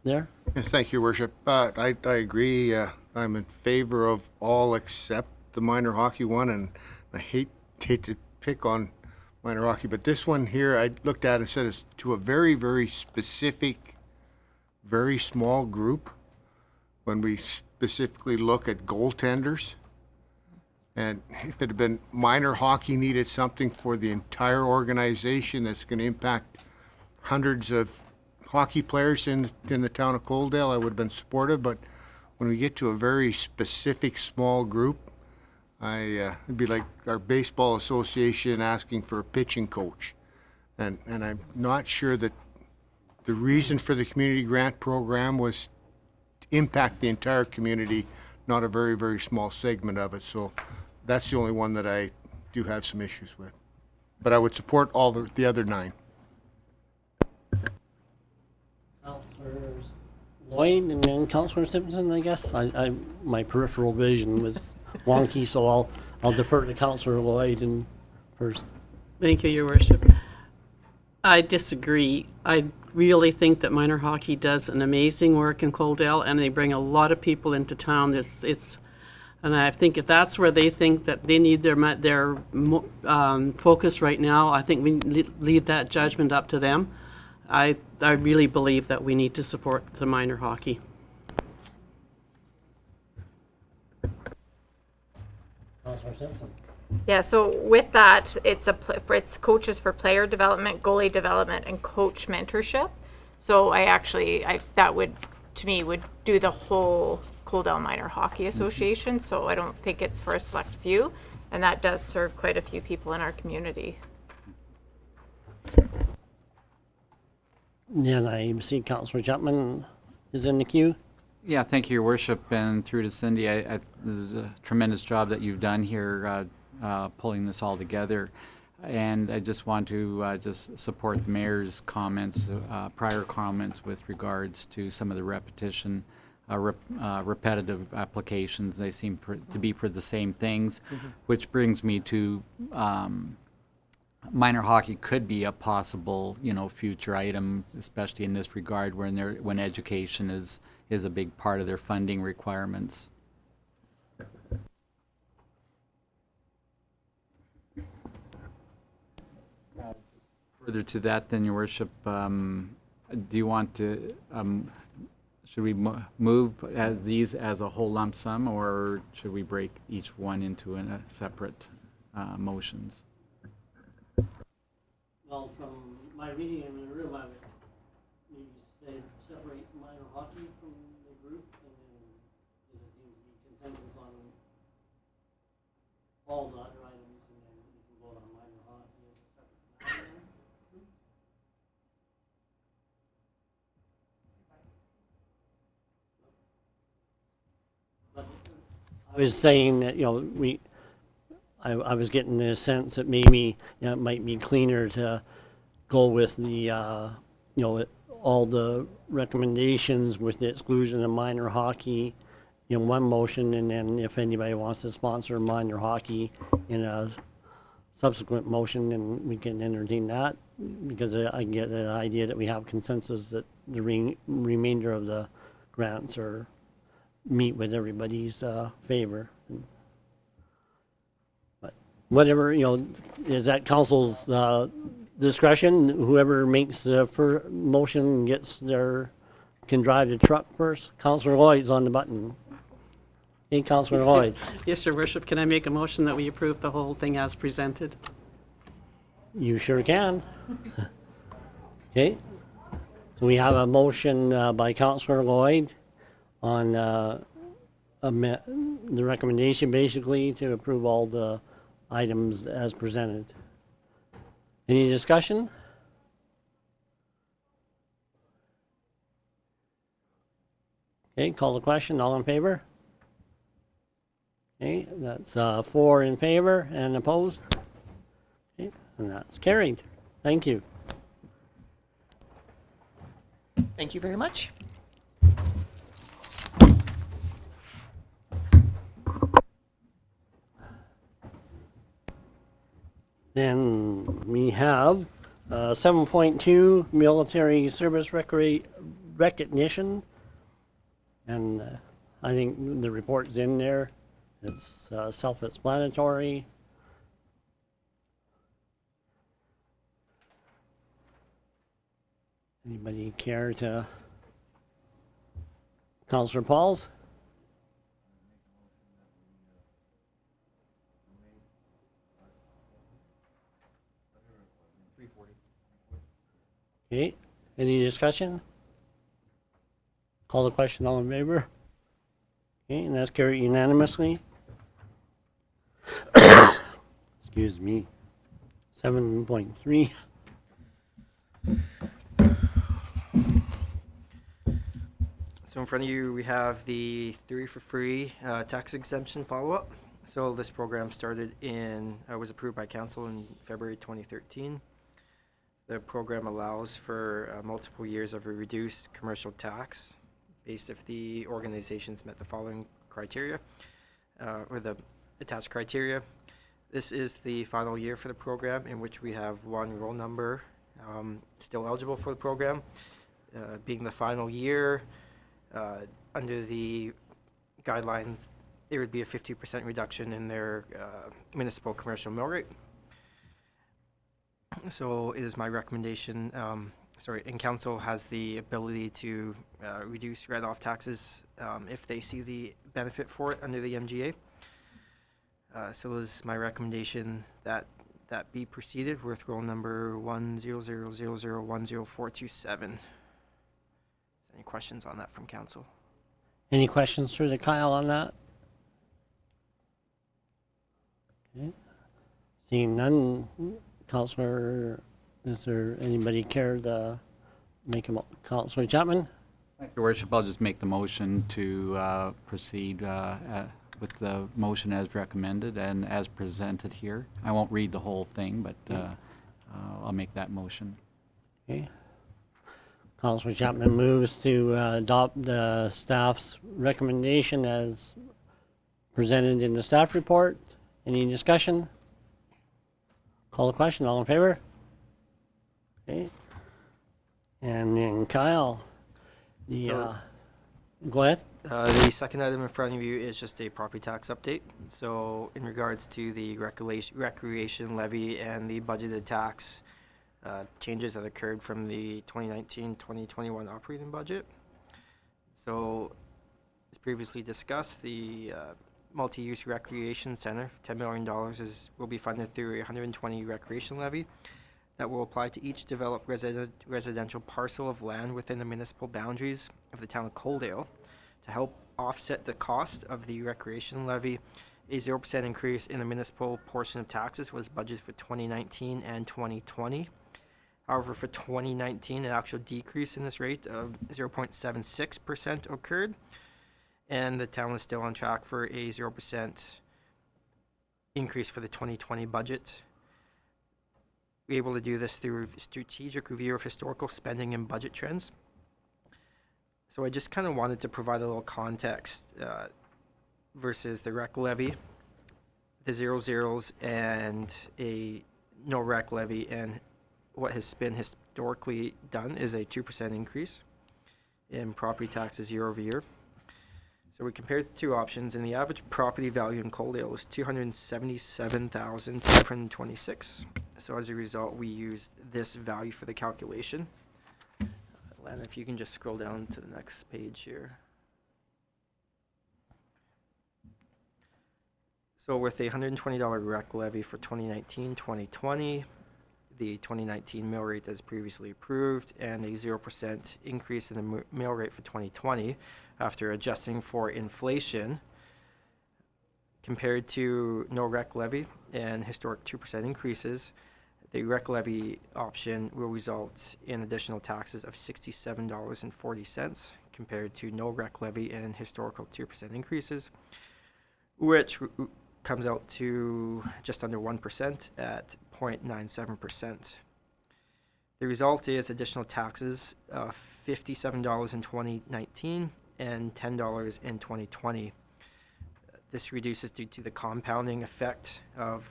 there. Yes, thank you, Worship. I agree. I'm in favor of all except the minor hockey one, and I hate to pick on minor hockey, but this one here, I looked at and said it's to a very, very specific, very small group. When we specifically look at goaltenders, and if it had been minor hockey needed something for the entire organization that's going to impact hundreds of hockey players in the town of Coaldale, I would have been supportive. But when we get to a very specific small group, it'd be like our baseball association asking for a pitching coach, and I'm not sure that the reason for the community grant program was to impact the entire community, not a very, very small segment of it. So that's the only one that I do have some issues with, but I would support all the other 9. Councillor Lloyd and then Councillor Simpson, I guess. My peripheral vision was wonky, so I'll defer to Councillor Lloyd and first. Thank you, Your Worship. I disagree. I really think that minor hockey does an amazing work in Coaldale, and they bring a lot of people into town. And I think if that's where they think that they need their focus right now, I think we leave that judgment up to them. I really believe that we need to support the minor hockey. Councillor Simpson. Yeah, so with that, it's coaches for player development, goalie development, and coach mentorship. So that would, to me, would do the whole Coaldale Minor Hockey Association. So I don't think it's for a select few, and that does serve quite a few people in our community. Then I see Councillor Jumpman is in the queue. Yeah, thank you, Your Worship, and through to Cindy. This is a tremendous job that you've done here pulling this all together. And I just want to just support the mayor's comments, prior comments with regards to some of the repetitive applications. They seem to be for the same things, which brings me to minor hockey could be a possible, future item, especially in this regard when education is a big part of their funding requirements. Further to that, then, Your Worship, do you want to should we move these as a whole lump sum, or should we break each one into a separate motions? Well, from my reading in the room, I would maybe say separate minor hockey from the group, and then there seems to be consensus on all the other items, and then you can vote on minor hockey as a separate matter. But I was saying that, I was getting the sense that maybe it might be cleaner to go with the, all the recommendations with the exclusion of minor hockey in one motion, and then if anybody wants to sponsor minor hockey in a subsequent motion, then we can entertain that, because I get the idea that we have consensus that the remainder of the grants are meet with everybody's favor. But whatever, is at council's discretion. Whoever makes the motion can drive the truck first. Councillor Lloyd's on the button. Hey, Councillor Lloyd. Yes, Your Worship. Can I make a motion that we approve the whole thing as presented? You sure can. Okay. So we have a motion by Councillor Lloyd on the recommendation, basically, to approve all the items as presented. Any discussion? Okay, call the question. All in favor? Okay, that's 4 in favor and opposed. Okay, and that's carried. Thank you. Thank you very much. Then we have 7.2 military service recognition, and I think the report's in there. It's self-explanatory. Anybody care to? Councillor Pauls? Okay, any discussion? Call the question, all in favor? Okay, and that's carried unanimously. Excuse me. 7.3. So in front of you, we have the 3 for Free tax exemption follow-up. So this program was approved by council in February 2013. The program allows for multiple years of a reduced commercial tax based if the organizations met the following criteria, or the attached criteria. This is the final year for the program, in which we have one roll number still eligible for the program. Being the final year, under the guidelines, there would be a 50% reduction in their municipal commercial mill rate. So it is my recommendation, and council has the ability to reduce write-off taxes if they see the benefit for it under the MGA. So it is my recommendation that be proceeded with roll number 100001047. Any questions on that from council? Any questions through the Kyle on that? Okay. Seeing none, Councillor, is there anybody care to make a Councillor Chapman? Thank you, Your Worship. I'll just make the motion to proceed with the motion as recommended and as presented here. I won't read the whole thing, but I'll make that motion. Okay. Councillor Chapman moves to adopt the staff's recommendation as presented in the staff report. Any discussion? Call the question. All in favor? Okay. And then Kyle, go ahead. The second item in front of you is just a property tax update. So in regards to the recreation levy and the budgeted tax changes that occurred from the 2019-2021 operating budget. So, as previously discussed, the multi-use recreation center, $10 million, will be funded through a 120 recreation levy that will apply to each developed residential parcel of land within the municipal boundaries of the town of Coaldale. To help offset the cost of the recreation levy, a 0% increase in the municipal portion of taxes was budgeted for 2019 and 2020. However, for 2019, an actual decrease in this rate of 0.76% occurred, and the town is still on track for a 0% increase for the 2020 budget. We're able to do this through strategic review of historical spending and budget trends. So I just kind of wanted to provide a little context versus the rec levy, the 0 zeros, and a no rec levy, and what has been historically done is a 2% increase in property taxes year over year. So we compared the two options, and the average property value in Coaldale was $277,526. So as a result, we used this value for the calculation. Lana, if you can just scroll down to the next page here. So with a $120 rec levy for 2019-2020, the 2019 mill rate as previously approved, and a 0% increase in the mill rate for 2020 after adjusting for inflation, compared to no rec levy and historic 2% increases, the rec levy option will result in additional taxes of $67.40 compared to no rec levy and historical 2% increases, which comes out to just under 1% at 0.97%. The result is additional taxes of $57 in 2019 and $10 in 2020. This reduces due to the compounding effect of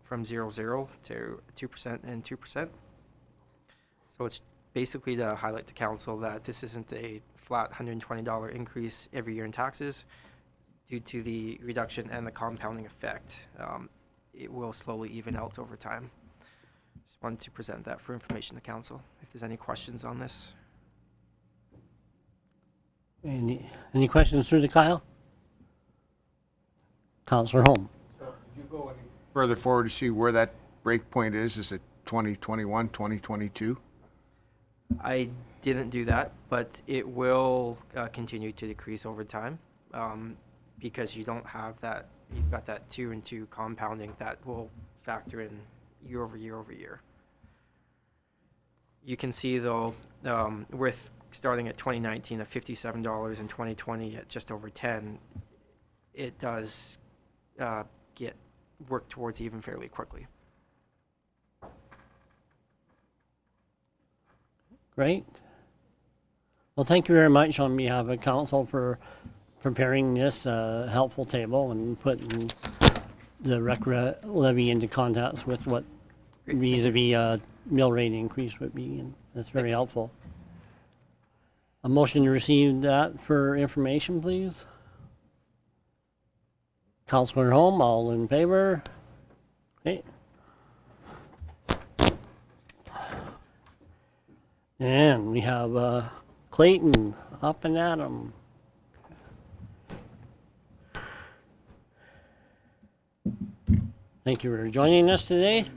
from 0.00 to 2% and 2%. So it's basically to highlight to council that this isn't a flat $120 increase every year in taxes. Due to the reduction and the compounding effect, it will slowly even out over time. Just wanted to present that for information to council. If there's any questions on this. Any questions through to Kyle? Councillor Holm. So did you go any further forward to see where that break point is? Is it 2021, 2022? I didn't do that, but it will continue to decrease over time because you don't have that, you've got that 2 and 2 compounding that will factor in year over year over year. You can see though, with starting at 2019 at $57 and 2020 at just over 10, it does get worked towards even fairly quickly. Great. Well, thank you very much on behalf of council for preparing this helpful table and putting the rec levy into context with what vis-a-vis mill rate increase would be, and that's very Thanks. helpful. A motion to receive that for information, please. Councillor Holm, all in favor? Okay. And we have Clayton up and at 'em. Thank you for joining us today.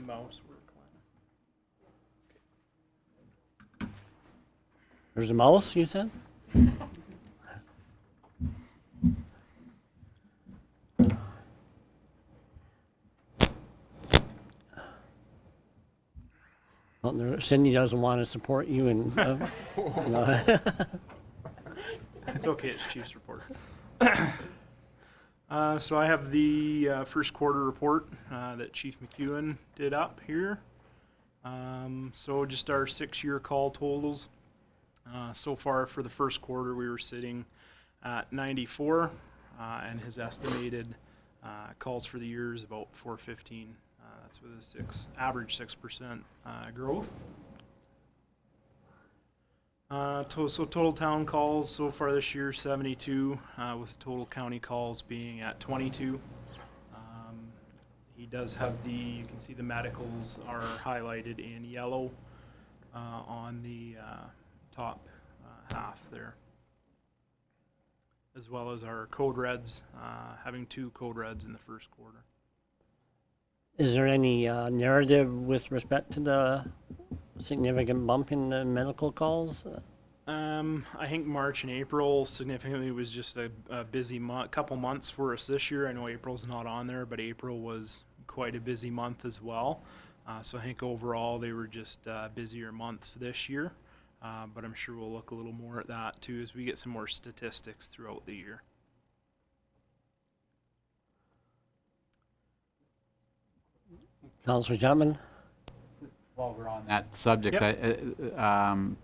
There's a mouse, you said? Well, Cindy doesn't want to support you and. It's okay, it's Chief's report. So I have the first quarter report that Chief McEwen did up here. So just our 6-year call totals. So far for the first quarter, we were sitting at 94, and his estimated calls for the year is about 415. That's with a average 6% growth. So total town calls so far this year 72, with total county calls being at 22. He does have you can see the medicals are highlighted in yellow on the top half there. as well as our code reds, having 2 code reds in the first quarter. Is there any narrative with respect to the significant bump in the medical calls? I think March and April significantly was just a busy couple months for us this year. I know April's not on there, but April was quite a busy month as well. So I think overall they were just busier months this year. But I'm sure we'll look a little more at that too as we get some more statistics throughout the year. Councillor Chapman? While we're on that subject, Yep.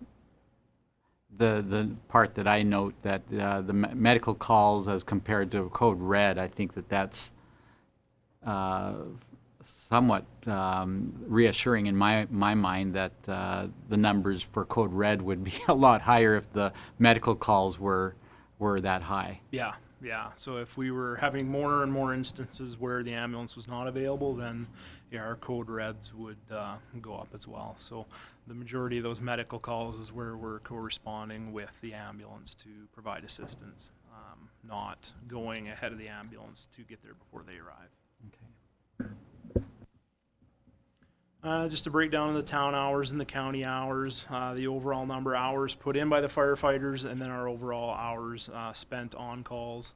The part that I note that the medical calls as compared to code red, I think that's somewhat reassuring in my mind that the numbers for code red would be a lot higher if the medical calls were that high. Yeah. So if we were having more and more instances where the ambulance was not available, then yeah, our code reds would go up as well. So the majority of those medical calls is where we're corresponding with the ambulance to provide assistance, not going ahead of the ambulance to get there before they arrive. Just a breakdown of the town hours and the county hours, the overall number of hours put in by the firefighters, and then our overall hours spent on calls.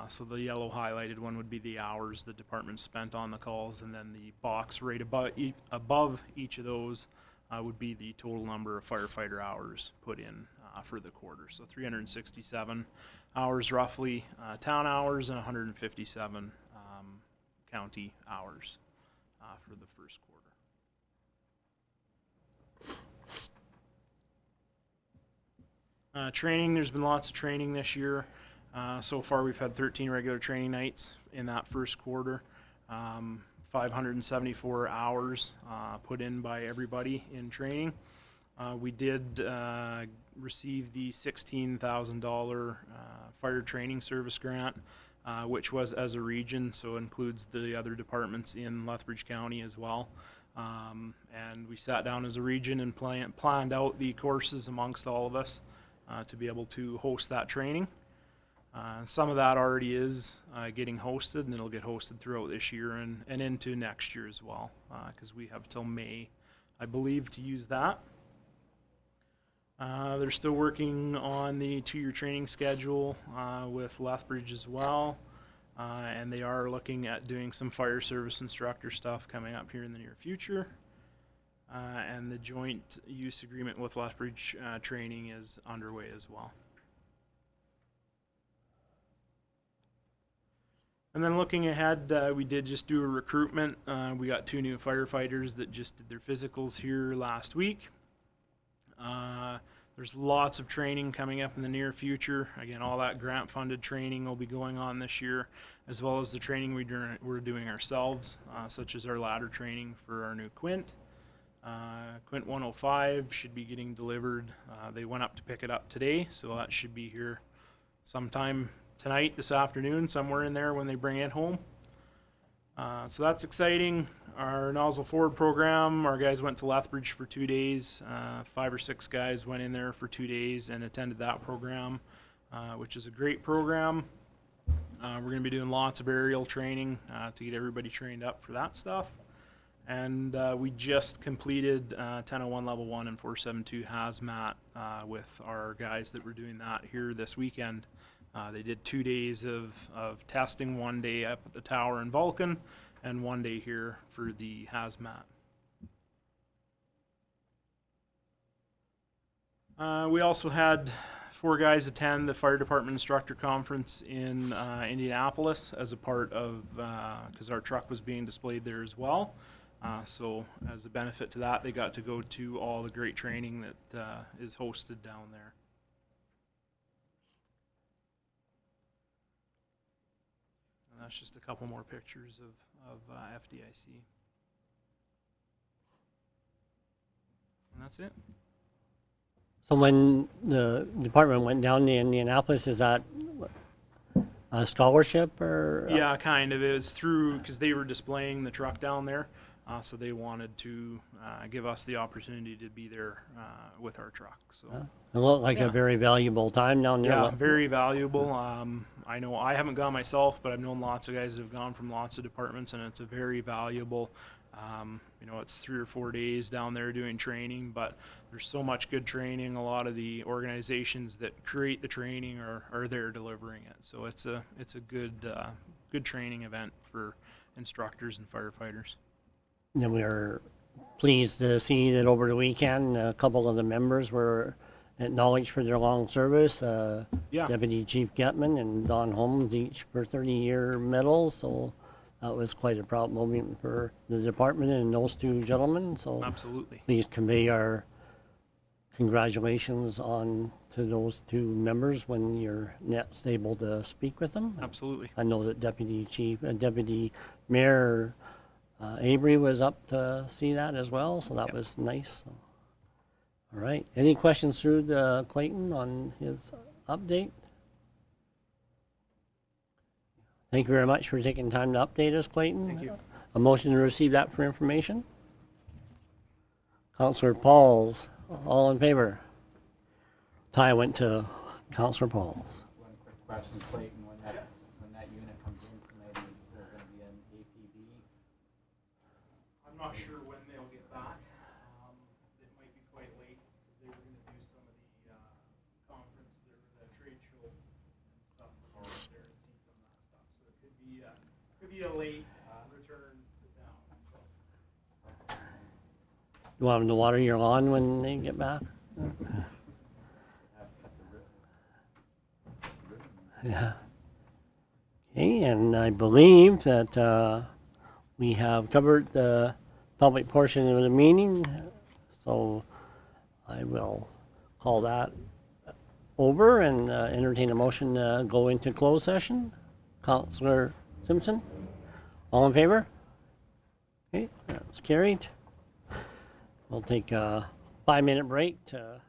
So the yellow highlighted one would be the hours the department spent on the calls, and then the box right above each of those would be the total number of firefighter hours put in for the quarter. So 367 hours roughly town hours, and 157 county hours for the first quarter. Training, there's been lots of training this year. So far we've had 13 regular training nights in that first quarter. 574 hours put in by everybody in training. We did receive the $16,000 fire training service grant, which was as a region, so includes the other departments in Lethbridge County as well. And we sat down as a region and planned out the courses amongst all of us to be able to host that training. Some of that already is getting hosted, and it'll get hosted throughout this year and into next year as well, because we have till May, I believe, to use that. They're still working on the 2-year training schedule with Lethbridge as well, and they are looking at doing some fire service instructor stuff coming up here in the near future. And the joint use agreement with Lethbridge training is underway as well. And then looking ahead, we did just do a recruitment. We got 2 new firefighters that just did their physicals here last week. There's lots of training coming up in the near future. Again, all that grant funded training will be going on this year, as well as the training we're doing ourselves, such as our ladder training for our new Quint. Quint 105 should be getting delivered. They went up to pick it up today, so that should be here sometime tonight, this afternoon, somewhere in there when they bring it home. So that's exciting. Our nozzle forward program, our guys went to Lethbridge for 2 days. 5 or 6 guys went in there for 2 days and attended that program, which is a great program. We're going to be doing lots of aerial training to get everybody trained up for that stuff. And we just completed 1001 level 1 and 472 hazmat with our guys that were doing that here this weekend. They did 2 days of testing, 1 day up at the tower in Vulcan and 1 day here for the hazmat. We also had 4 guys attend the fire department instructor conference in Indianapolis as a part of, because our truck was being displayed there as well. So as a benefit to that, they got to go to all the great training that is hosted down there. And that's just a couple more pictures of FDIC. And that's it. So when the department went down to Indianapolis, is that a scholarship or? Yeah, kind of. It was through, because they were displaying the truck down there. So they wanted to give us the opportunity to be there with our truck. So. It looked like Yeah. a very valuable time down there. Yeah, very valuable. I know I haven't gone myself, but I've known lots of guys that have gone from lots of departments, and it's a very valuable. It's 3 or 4 days down there doing training, but there's so much good training. A lot of the organizations that create the training are there delivering it. So it's a good training event for instructors and firefighters. And we are pleased to see that over the weekend, a couple of the members were acknowledged for their long service. Yeah. Deputy Chief Getman and Don Holmes, each for 30-year medals. So that was quite a proud moment for the department and those two gentlemen. So Absolutely. please convey our congratulations on to those two members when you're next able to speak with them. Absolutely. I know that Deputy Mayor Avery was up to see that as well, so that was nice. So. All right. Any questions through Clayton on his update? Thank you very much for taking time to update us, Clayton. Thank you. A motion to receive that for information? Councillor Pauls, all in favor? Tie went to Councillor Pauls. One quick question, Clayton, when that unit comes in tonight, is there gonna be an APB? I'm not sure when they'll get back. It might be quite late because they were going to do some of the conference, the trade show and stuff from over there and see some of that stuff. So it could be a late return to town. So. You want them to water your lawn when they get back? Yeah. Okay, and I believe that we have covered the public portion of the meeting, so I will call that over and entertain a motion to go into closed session. Councillor Simpson, all in favor? Okay, that's carried. We'll take a 5-minute break to